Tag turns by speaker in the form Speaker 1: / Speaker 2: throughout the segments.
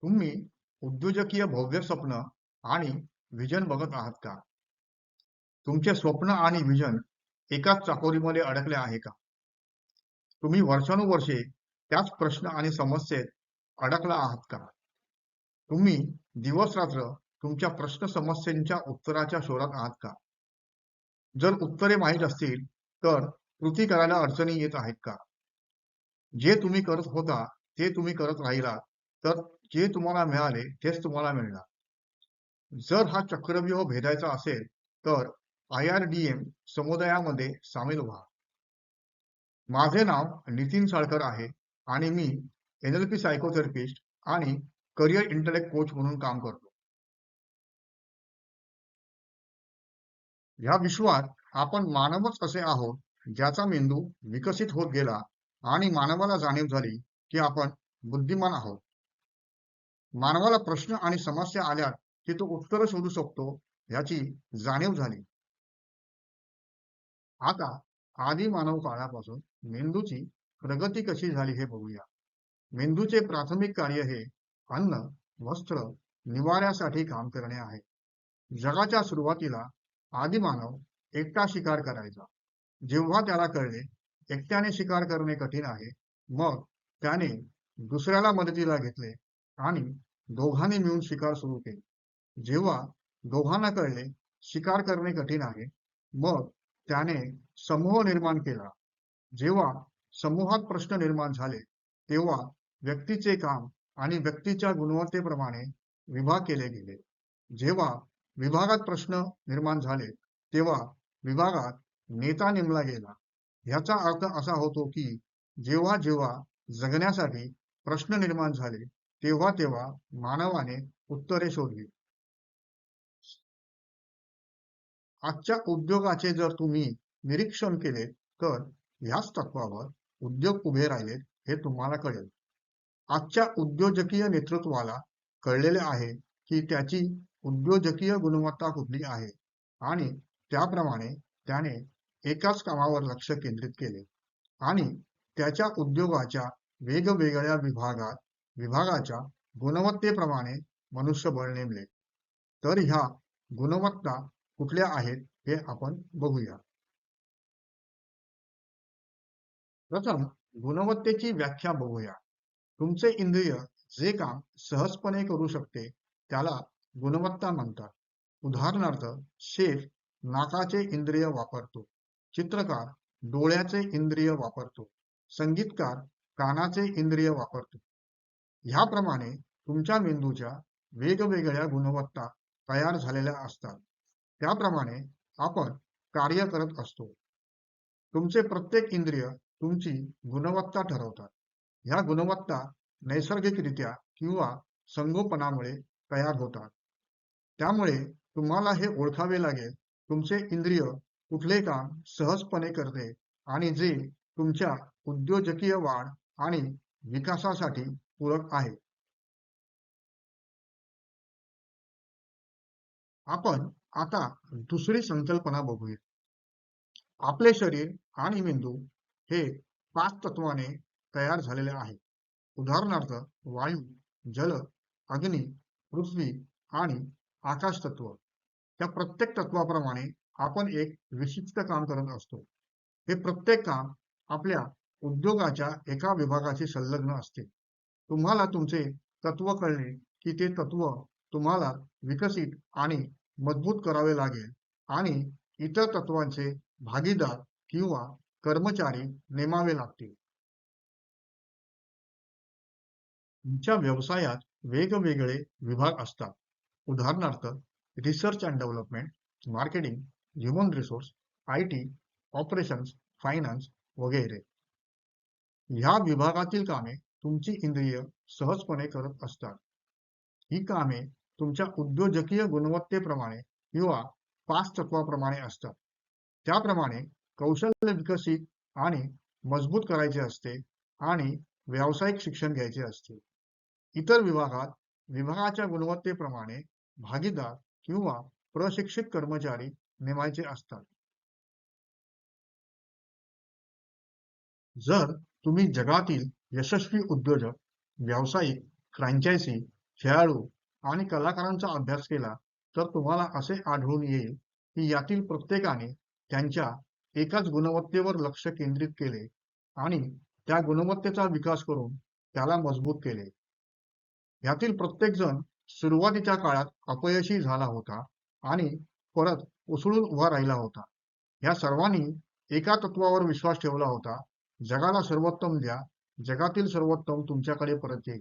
Speaker 1: तुम्ही उद्योजकीय भव्य स्वप्न आणि विजन बघत आहात का? तुमचे स्वप्न आणि विजन एकाच चाकोरीमध्ये अडकले आहे का? तुम्ही वर्षानुवर्षे त्याच प्रश्न आणि समस्येत अडकला आहात का? तुम्ही दिवस-रात्र तुमच्या प्रश्न समस्येच्या उत्तराच्या शोधात आहात का? जर उत्तरे माहीत असतील, तर कृती करायला अडचणी येत आहेत का? जे तुम्ही करत होता, ते तुम्ही करत राहिलात, तर जे तुम्हाला मिळाले, तेच तुम्हाला मिळणार. जर हा चक्रव्यूह भेदायचा असेल, तर IRDM समुदायामध्ये सामील व्हा. माझे नाव नितीन साळकर आहे आणि मी NLP सायकोथेरपिस्ट आणि करिअर इंटेलेक्ट कोच म्हणून काम करतो. या विश्वात आपण मानवच असे आहोत, ज्याचा मेंदू विकसित होत गेला आणि मानवाला जाणीव झाली की आपण बुद्धिमान आहोत. मानवाला प्रश्न आणि समस्या आल्या की तो उत्तर शोधू शकतो याची जाणीव झाली. आता आदी मानव काळापासून मेंदूची प्रगती कशी झाली हे बघूया. मेंदूचे प्राथमिक कार्य हे अन्न, वस्त्र, निवाऱ्यासाठी काम करणे आहे. जगाच्या सुरुवातीला आदिमानव एकटा शिकार करायचा. जेव्हा त्याला कळले एकट्याने शिकार करणे कठीण आहे, मग त्याने दुसऱ्याला मदतीला घेतले आणि दोघांनी मिळून शिकार सुरू केले. जेव्हा दोघांना कळले शिकार करणे कठीण आहे, मग त्याने समूह निर्माण केला. जेव्हा समूहात प्रश्न निर्माण झाले, तेव्हा व्यक्तीचे काम आणि व्यक्तीच्या गुणवत्तेप्रमाणे विभाग केले गेले. जेव्हा विभागात प्रश्न निर्माण झाले, तेव्हा विभागात नेता नेमला गेला. ह्याचा अर्थ असा होतो की जेव्हा जेव्हा जगण्यासाठी प्रश्न निर्माण झाले, तेव्हा तेव्हा मानवाने उत्तरे शोधली. आजच्या उद्योगाचे जर तुम्ही निरीक्षण केले, तर ह्याच तत्वावर उद्योग उभे राहिलेत हे तुम्हाला कळेल. आजच्या उद्योजकीय नेतृत्वाला कळलेले आहे की त्याची उद्योजकीय गुणवत्ता कुठली आहे आणि त्याप्रमाणे त्याने एकाच कामावर लक्ष केंद्रित केले आणि त्याच्या उद्योगाच्या वेगवेगळ्या विभागाच्या गुणवत्तेप्रमाणे मनुष्यबळ नेमले. तर ह्या गुणवत्ता कुठल्या आहेत हे आपण बघूया. प्रथम गुणवत्तेची व्याख्या बघूया. तुमचे इंद्रिय जे काम सहजपणे करू शकते त्याला गुणवत्ता म्हणतात. उदाहरणार्थ शेफ नाकाचे इंद्रिय वापरतो, चित्रकार डोळ्याचे इंद्रिय वापरतो, संगीतकार कानाचे इंद्रिय वापरतो. ह्याप्रमाणे तुमच्या मेंदूच्या वेगवेगळ्या गुणवत्ता तयार झालेल्या असतात. त्याप्रमाणे आपण कार्य करत असतो. तुमचे प्रत्येक इंद्रिय तुमची गुणवत्ता ठरवतात. ह्या गुणवत्ता नैसर्गिकरित्या किंवा संगोपनामुळे तयार होतात. त्यामुळे तुम्हाला हे ओळखावे लागेल, तुमचे इंद्रिय कुठले काम सहजपणे करते आणि जे तुमच्या उद्योजकीय वाढ आणि विकासासाठी पूरक आहे. आपण आता दुसरी संकल्पना बघूया. आपले शरीर आणि मेंदू हे 5 तत्वाने तयार झालेले आहे. उदाहरणार्थ वायू, जल, अग्नी, पृथ्वी आणि आकाश तत्व. त्या प्रत्येक तत्वाप्रमाणे आपण एक विशिष्ट काम करत असतो. हे प्रत्येक काम आपल्या उद्योगाच्या एका विभागाशी संलग्न असते. तुम्हाला तुमचे तत्व कळले की ते तत्व तुम्हाला विकसित आणि मजबूत करावे लागेल आणि इतर तत्वांचे भागीदार किंवा कर्मचारी नेमावे लागतील. तुमच्या व्यवसायात वेगवेगळे विभाग असतात. उदाहरणार्थ research and development, marketing, human resource, IT, operations, finance वगैरे. ह्या विभागातील कामे तुमची इंद्रिय सहजपणे करत असतात. ही कामे तुमच्या उद्योजकीय गुणवत्तेप्रमाणे किंवा 5 तत्वाप्रमाणे असतात. त्याप्रमाणे कौशल्य विकसित आणि मजबूत करायचे असते आणि व्यावसायिक शिक्षण घ्यायचे असते. इतर विभागात विभागाच्या गुणवत्तेप्रमाणे भागीदार किंवा प्रशिक्षित कर्मचारी नेमायचे असतात. जर तुम्ही जगातील यशस्वी उद्योजक, व्यावसायिक, फ्रँचायझी, खेळाडू आणि कलाकारांचा अभ्यास केला तर तुम्हाला असे आढळून येईल की यातील प्रत्येकाने त्यांच्या एकाच गुणवत्तेवर लक्ष केंद्रित केले आणि त्या गुणवत्तेचा विकास करून त्याला मजबूत केले. यातील प्रत्येक जण सुरुवातीच्या काळात अपयशी झाला होता आणि परत उसळून उभा राहिला होता. या सर्वांनी एका तत्वावर विश्वास ठेवला होता, जगाला सर्वोत्तम द्या, जगातील सर्वोत्तम तुमच्याकडे परत येईल.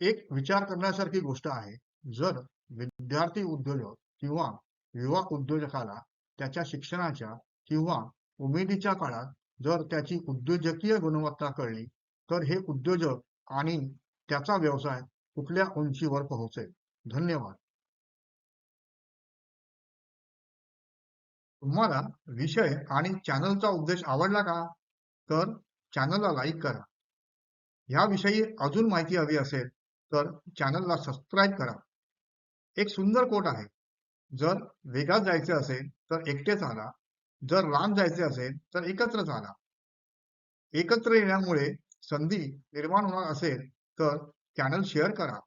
Speaker 1: एक विचार करण्यासारखी गोष्ट आहे, जर विद्यार्थी उद्योजक किंवा युवा उद्योजकाला त्याच्या शिक्षणाच्या किंवा उमेदीच्या काळात जर त्याची उद्योजकीय गुणवत्ता कळली, तर हे उद्योजक आणि त्याचा व्यवसाय कुठल्या उंचीवर पोहोचेल. धन्यवाद. तुम्हाला विषय आणि चॅनलचा उद्देश आवडला का? तर चॅनलला लाईक करा. ह्याविषयी अजून माहिती हवी असेल तर चॅनलला सबस्क्राईब करा. एक सुंदर कोट आहे, जर वेगात जायचे असेल तर एकटे चाला, जर लांब जायचे असेल तर एकत्र चाला. एकत्र येण्यामुळे संधी निर्माण होणार असेल तर चॅनल शेअर करा.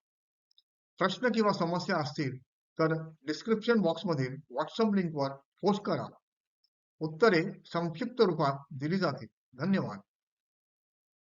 Speaker 1: प्रश्न किंवा समस्या असतील तर डिस्क्रिप्शन बॉक्समधील व्हॉट्सअप लिंकवर पोस्ट करा. उत्तरे संक्षिप्त रूपात दिली जातील. धन्यवाद.